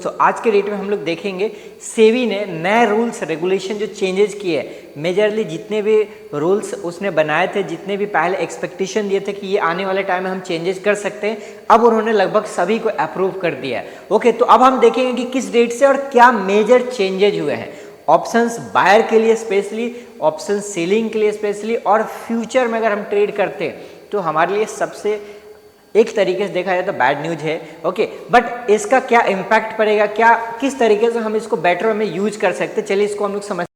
तो आज के डेट में हम लोग देखेंगे सेबी ने नए रूल्स रेगुलेशन जो चेंजेस किए हैं, मेजरली जितने भी रूल्स उसने बनाए थे, जितने भी पहले एक्सपेक्टेशन दिए थे कि ये आने वाले टाइम में हम चेंजेस कर सकते हैं, अब उन्होंने लगभग सभी को अप्रूव कर दिया है। ओके, तो अब हम देखेंगे कि किस डेट से और क्या मेजर चेंजेज हुए हैं ऑप्शंस बायर के लिए स्पेशली, ऑप्शन सेलिंग के लिए स्पेशली, और फ्यूचर में अगर हम ट्रेड करते हैं तो हमारे लिए सबसे एक तरीके से देखा जाए तो बैड न्यूज है। ओके, बट इसका क्या इम्पैक्ट पड़ेगा, क्या किस तरीके से हम इसको बेटर में यूज कर सकते, चलिए इसको हम लोग समझते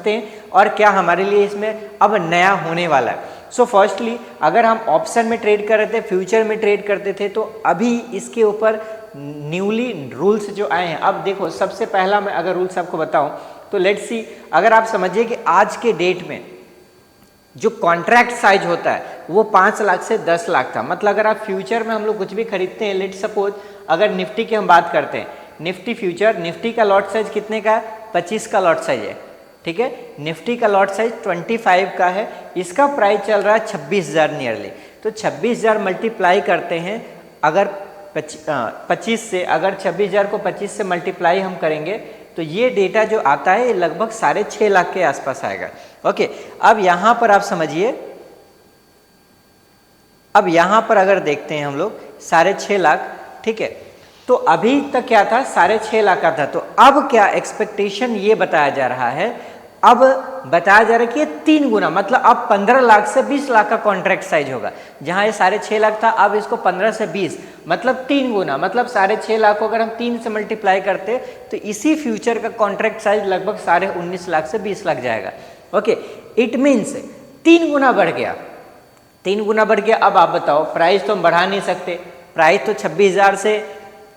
हैं और क्या हमारे लिए इसमें अब नया होने वाला है। सो फर्स्टली अगर हम ऑप्शन में ट्रेड कर रहे थे, फ्यूचर में ट्रेड करते थे, तो अभी इसके ऊपर न्यूली रूल्स जो आए हैं। अब देखो, सबसे पहला मैं अगर रूल्स आपको बताऊं तो लेट्स सी, अगर आप समझिए कि आज के डेट में जो कॉन्ट्रैक्ट साइज होता है वो 5 लाख से 10 लाख था। मतलब अगर आप फ्यूचर में हम लोग कुछ भी खरीदते हैं, लेट सपोज अगर निफ्टी की हम बात करते हैं, निफ्टी फ्यूचर, निफ्टी का लॉट साइज कितने का है? 25 का लॉट साइज है, ठीक है। निफ्टी का लॉट साइज 25 का है, इसका प्राइस चल रहा है 26,000 नियरली। तो 26,000 मल्टीप्लाई करते हैं अगर 25 से, अगर 26,000 को 25 से मल्टीप्लाई हम करेंगे तो ये डेटा जो आता है ये लगभग 6.5 लाख के आसपास आएगा। ओके, अब यहां पर आप समझिए, अब यहां पर अगर देखते हैं हम लोग 6.5 लाख, ठीक है, तो अभी तक क्या था? 6.5 लाख का था। तो अब क्या एक्सपेक्टेशन ये बताया जा रहा है, अब बताया जा रहा है कि ये 3 गुना, मतलब अब 15 लाख से 20 लाख का कॉन्ट्रैक्ट साइज होगा। जहां ये 6.5 लाख था, अब इसको 15 से 20, मतलब 3 गुना, मतलब 6.5 लाख को अगर हम 3 से मल्टीप्लाई करते तो इसी फ्यूचर का कॉन्ट्रैक्ट साइज लगभग 19.5 लाख से 20 लाख जाएगा। ओके, इट मीन्स 3 गुना बढ़ गया, 3 गुना बढ़ गया। अब आप बताओ, प्राइस तो हम बढ़ा नहीं सकते, प्राइस तो 26,000 से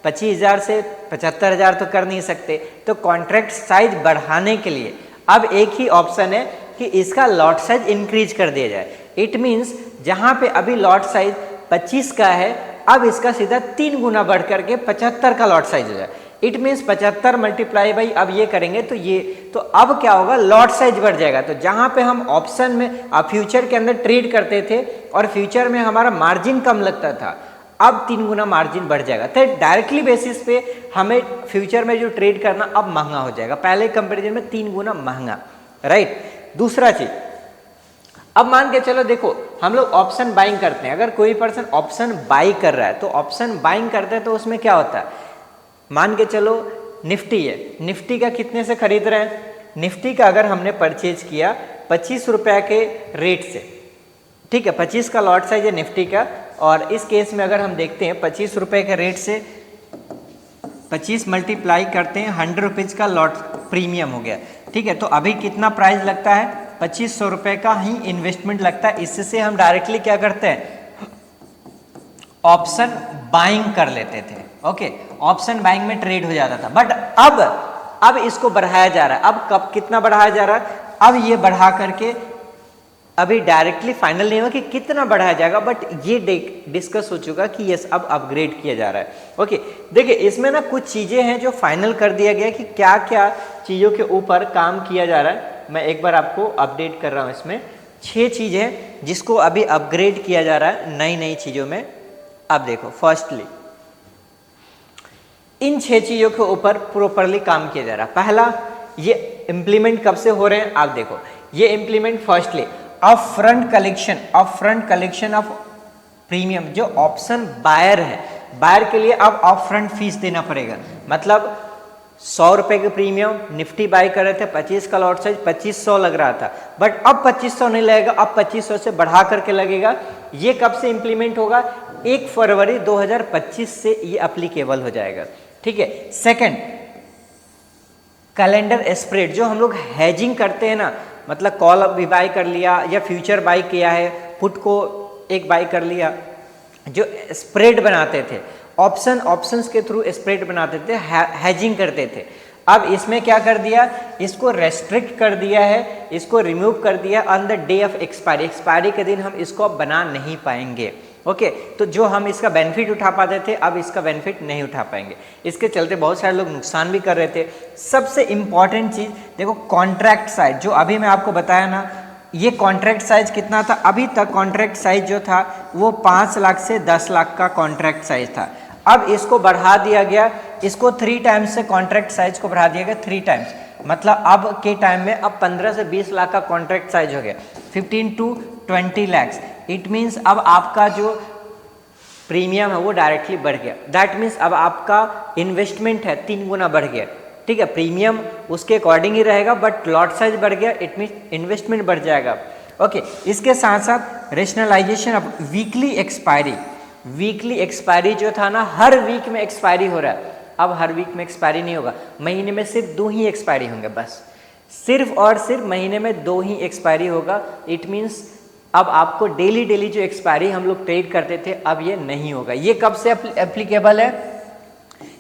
25,000 से 75,000 तो कर नहीं सकते। तो कॉन्ट्रैक्ट साइज बढ़ाने के लिए अब एक ही ऑप्शन है कि इसका लॉट साइज इंक्रीज कर दिया जाए। इट मीन्स जहां पे अभी लॉट साइज 25 का है, अब इसका सीधा 3 गुना बढ़ करके 75 का लॉट साइज हो जाए। इट मीन्स 75 मल्टीप्लाई बाई, अब ये करेंगे तो ये, तो अब क्या होगा? लॉट साइज बढ़ जाएगा। तो जहां पे हम ऑप्शन में फ्यूचर के अंदर ट्रेड करते थे और फ्यूचर में हमारा मार्जिन कम लगता था, अब 3 गुना मार्जिन बढ़ जाएगा। तो डायरेक्टली बेसिस पे हमें फ्यूचर में जो ट्रेड करना अब महंगा हो जाएगा, पहले कंपैरिजन में 3 गुना महंगा, राइट। दूसरा चीज, अब मान के चलो, देखो हम लोग ऑप्शन बाइंग करते हैं, अगर कोई पर्सन ऑप्शन बाई कर रहा है तो ऑप्शन बाइंग करते हैं तो उसमें क्या होता है? मान के चलो निफ्टी है, निफ्टी का कितने से खरीद रहे हैं? निफ्टी का अगर हमने परचेज किया 25 रुपया के रेट से, ठीक है, 25 का लॉट साइज है निफ्टी का, और इस केस में अगर हम देखते हैं 25 रुपए के रेट से 25 मल्टीप्लाई करते हैं 100 रुपीज़ का लॉट प्रीमियम हो गया, ठीक है। तो अभी कितना प्राइस लगता है? 2500 रुपये का ही इन्वेस्टमेंट लगता है। इससे हम डायरेक्टली क्या करते हैं? ऑप्शन बाइंग कर लेते थे। ओके, ऑप्शन बाइंग में ट्रेड हो जाता था। बट अब इसको बढ़ाया जा रहा है। अब कब कितना बढ़ाया जा रहा है? अब ये बढ़ा करके, अभी डायरेक्टली फाइनल नहीं हुआ कि कितना बढ़ाया जाएगा, बट ये डिस्कस हो चुका कि यस अब अपग्रेड किया जा रहा है। ओके, देखिए इसमें ना कुछ चीजें हैं जो फाइनल कर दिया गया कि क्या क्या चीजों के ऊपर काम किया जा रहा है। मैं एक बार आपको अपडेट कर रहा हूं। इसमें 6 चीजें हैं जिसको अभी अपग्रेड किया जा रहा है नई नई चीजों में। अब देखो, फर्स्टली इन 6 चीजों के ऊपर प्रॉपरली काम किया जा रहा है। पहला, ये इंप्लीमेंट कब से हो रहे हैं? आप देखो, ये implement firstly upfront collection of premium, जो ऑप्शन बायर है, बायर के लिए अब अपफ्रंट फीस देना पड़ेगा। मतलब 100 रुपए के प्रीमियम निफ्टी बाय कर रहे थे, 25 का लॉट साइज 2500 लग रहा था, बट अब 2500 नहीं लगेगा, अब 2500 से बढ़ा करके लगेगा। ये कब से इंप्लीमेंट होगा? 1 फरवरी 2025 से ये अप्लीकेबल हो जाएगा, ठीक है। सेकेंड, कैलेंडर स्प्रेड, जो हम लोग हैजिंग करते हैं ना, मतलब कॉल भी बाई कर लिया या फ्यूचर बाई किया है, पुट को एक बाई कर लिया, जो स्प्रेड बनाते थे, ऑप्शंस के थ्रू स्प्रेड बनाते थे, हैजिंग करते थे। अब इसमें क्या कर दिया? इसको रेस्ट्रिक्ट कर दिया है, इसको रिमूव कर दिया on the day of expiry. Expiry के दिन हम इसको बना नहीं पाएंगे। ओके तो जो हम इसका बेनिफिट उठा पाते थे अब इसका बेनिफिट नहीं उठा पाएंगे, इसके चलते बहुत सारे लोग नुकसान भी कर रहे थे। सबसे इम्पॉर्टेंट चीज़ देखो कॉन्ट्रैक्ट साइज, जो अभी मैं आपको बताया ना, ये कॉन्ट्रैक्ट साइज कितना था, अभी तक कॉन्ट्रैक्ट साइज जो था वो 5 लाख से 10 लाख का कॉन्ट्रैक्ट साइज था। अब इसको बढ़ा दिया गया, इसको 3 टाइम्स से कॉन्ट्रैक्ट साइज को बढ़ा दिया गया 3 टाइम्स, मतलब अब के टाइम में अब 15 से 20 लाख का कॉन्ट्रैक्ट साइज हो गया, 15 to 20 lakhs। इट मीन्स अब आपका जो प्रीमियम है वो डायरेक्टली बढ़ गया। दैट मीन्स अब आपका इन्वेस्टमेंट है 3 गुना बढ़ गया। ठीक है, प्रीमियम उसके अकॉर्डिंग ही रहेगा बट लॉट साइज बढ़ गया, इट मीन्स इन्वेस्टमेंट बढ़ जाएगा। ओके इसके साथ साथ rationalisation of weekly expiry, weekly expiry जो था ना हर वीक में एक्सपायरी हो रहा है, अब हर वीक में एक्सपायरी नहीं होगा, महीने में सिर्फ 2 ही एक्सपायरी होंगे, बस सिर्फ और सिर्फ महीने में 2 ही एक्सपायरी होगा। इट मीन्स अब आपको डेली डेली जो एक्सपायरी हम लोग ट्रेड करते थे अब ये नहीं होगा। ये कब से एप्लीकेबल है,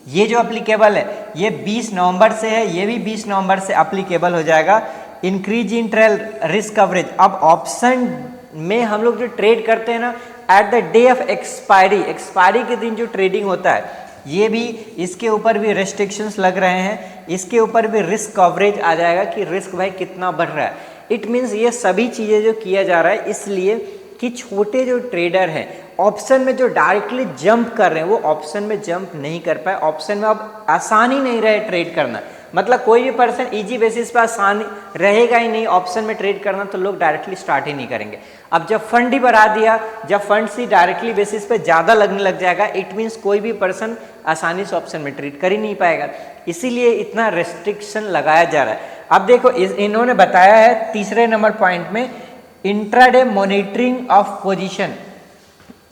ये जो एप्लीकेबल है ये 20 नवंबर से है, ये भी 20 नवंबर से एप्लीकेबल हो जाएगा। Increase in trail risk coverage, अब ऑप्शन में हम लोग जो ट्रेड करते हैं ना at the day of expiry, expiry के दिन जो ट्रेडिंग होता है ये भी, इसके ऊपर भी रेस्ट्रिक्शंस लग रहे हैं, इसके ऊपर भी रिस्क कवरेज आ जाएगा कि रिस्क भाई कितना बढ़ रहा है। इट मीन्स ये सभी चीज़ें जो किया जा रहा है इसलिए कि छोटे जो ट्रेडर हैं ऑप्शन में जो डायरेक्टली जंप कर रहे हैं वो ऑप्शन में जंप नहीं कर पाए। ऑप्शन में अब आसानी नहीं रहे ट्रेड करना, मतलब कोई भी पर्सन इजी बेसिस पर आसानी रहेगा ही नहीं ऑप्शन में ट्रेड करना, तो लोग डायरेक्टली स्टार्ट ही नहीं करेंगे। अब जब फंड ही बढ़ा दिया, जब फंड ही डायरेक्टली बेसिस पे ज़्यादा लगने लग जाएगा, इट मीन्स कोई भी पर्सन आसानी से ऑप्शन में ट्रेड कर ही नहीं पाएगा, इसीलिए इतना रेस्ट्रिक्शन लगाया जा रहा है। अब देखो इन्होंने बताया है तीसरे नंबर पॉइंट में इंट्राडे मॉनिटरिंग ऑफ पोजीशन,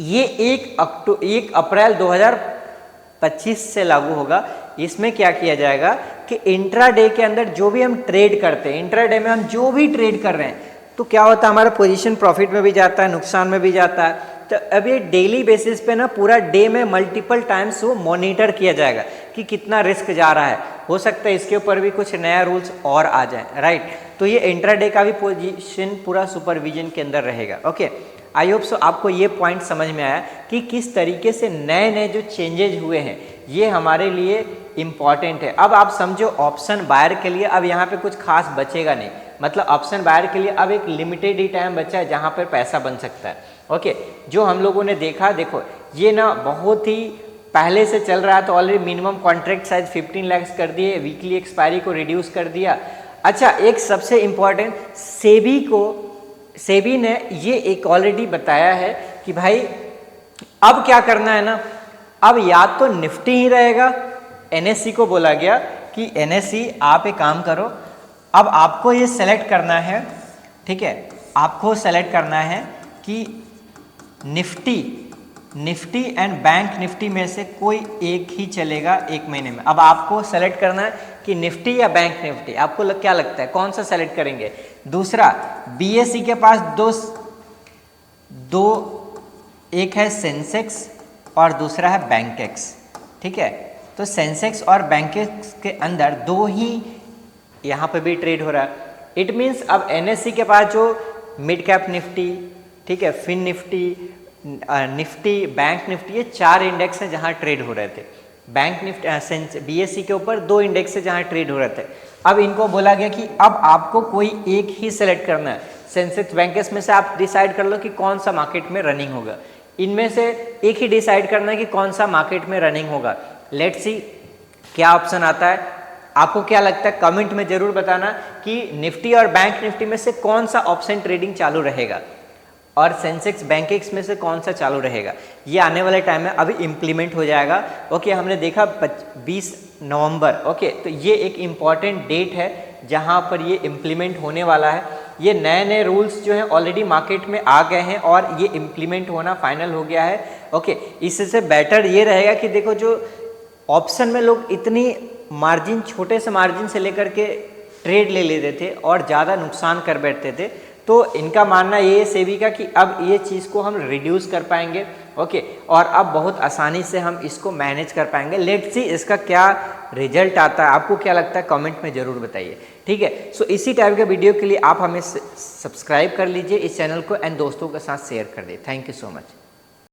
ये 1 अप्रैल 2025 से लागू होगा। इसमें क्या किया जाएगा कि इंट्राडे के अंदर जो भी हम ट्रेड करते हैं, इंट्राडे में हम जो भी ट्रेड कर रहे हैं तो क्या होता है हमारा पोजीशन प्रॉफिट में भी जाता है, नुकसान में भी जाता है। तो अब ये डेली बेसिस पे ना पूरा डे में मल्टीपल टाइम्स वो मॉनिटर किया जाएगा कि कितना रिस्क जा रहा है, हो सकता है इसके ऊपर भी कुछ नया रूल्स और आ जाए, राइट। तो ये इंट्राडे का भी पोजीशन पूरा सुपरविजन के अंदर रहेगा। ओके आई होप सो आपको ये पॉइंट समझ में आया कि किस तरीके से नए नए जो चेंजेज हुए हैं ये हमारे लिए इम्पॉर्टेंट है। अब आप समझो ऑप्शन बायर के लिए अब यहाँ पे कुछ खास बचेगा नहीं, मतलब ऑप्शन बायर के लिए अब एक लिमिटेड ही टाइम बचा है जहाँ पर पैसा बन सकता है। ओके जो हम लोगों ने देखा, देखो ये ना बहुत ही पहले से चल रहा है, तो already minimum contract size 15 lakh कर दिए, वीकली एक्सपायरी को रिड्यूस कर दिया। अच्छा एक सबसे इम्पॉर्टेंट सेबी ने ये एक ऑलरेडी बताया है कि भाई अब क्या करना है ना, अब या तो निफ्टी ही रहेगा, एनएससी को बोला गया कि एनएससी आप एक काम करो, अब आपको ये सेलेक्ट करना है, ठीक है, आपको सेलेक्ट करना है कि निफ्टी एंड बैंक निफ्टी में से कोई एक ही चलेगा 1 महीने में। अब आपको सेलेक्ट करना है कि निफ्टी या बैंक निफ्टी, आपको क्या लगता है कौन सा सेलेक्ट करेंगे। दूसरा बीएसई के पास दो एक है सेंसेक्स और दूसरा है बैंकेक्स, ठीक है। तो सेंसेक्स और बैंकेक्स के अंदर 2 ही यहाँ पे भी ट्रेड हो रहा है। इट मीन्स अब एनएससी के पास जो मिड कैप निफ्टी, ठीक है, फिन निफ्टी, निफ्टी, बैंक निफ्टी, ये 4 इंडेक्स हैं जहाँ ट्रेड हो रहे थे। बैंक निफ्टी बीएसई के ऊपर 2 इंडेक्स है जहाँ ट्रेड हो रहे थे। अब इनको बोला गया कि अब आपको कोई एक ही सेलेक्ट करना है, सेंसेक्स बैंकेस में से आप डिसाइड कर लो कि कौन सा मार्केट में रनिंग होगा, इनमें से एक ही डिसाइड करना है कि कौन सा मार्केट में रनिंग होगा। लेट्स सी क्या ऑप्शन आता है, आपको क्या लगता है कमेंट में जरूर बताना कि निफ्टी और बैंक निफ्टी में से कौन सा ऑप्शन ट्रेडिंग चालू रहेगा और सेंसेक्स बैंकेक्स में से कौन सा चालू रहेगा। ये आने वाले टाइम में अभी इम्प्लीमेंट हो जाएगा। ओके हमने देखा 20 नवंबर, ओके तो ये एक इम्पॉर्टेंट डेट है जहाँ पर ये इम्प्लीमेंट होने वाला है। ये नए नए रूल्स जो हैं ऑलरेडी मार्केट में आ गए हैं और ये इम्प्लीमेंट होना फाइनल हो गया है। ओके इससे बेटर ये रहेगा कि देखो जो ऑप्शन में लोग इतनी मार्जिन, छोटे से मार्जिन से लेकर के ट्रेड ले लेते थे और ज़्यादा नुकसान कर बैठते थे, तो इनका मानना ये है सेबी का कि अब ये चीज़ को हम रिड्यूस कर पाएंगे। ओके और अब बहुत आसानी से हम इसको मैनेज कर पाएंगे। लेट्स सी इसका क्या रिजल्ट आता है, आपको क्या लगता है कमेंट में ज़रूर बताइए, ठीक है। सो इसी टाइप के वीडियो के लिए आप हमें सब्सक्राइब कर लीजिए इस चैनल को एंड दोस्तों के साथ शेयर कर दीजिए। Thank you so much.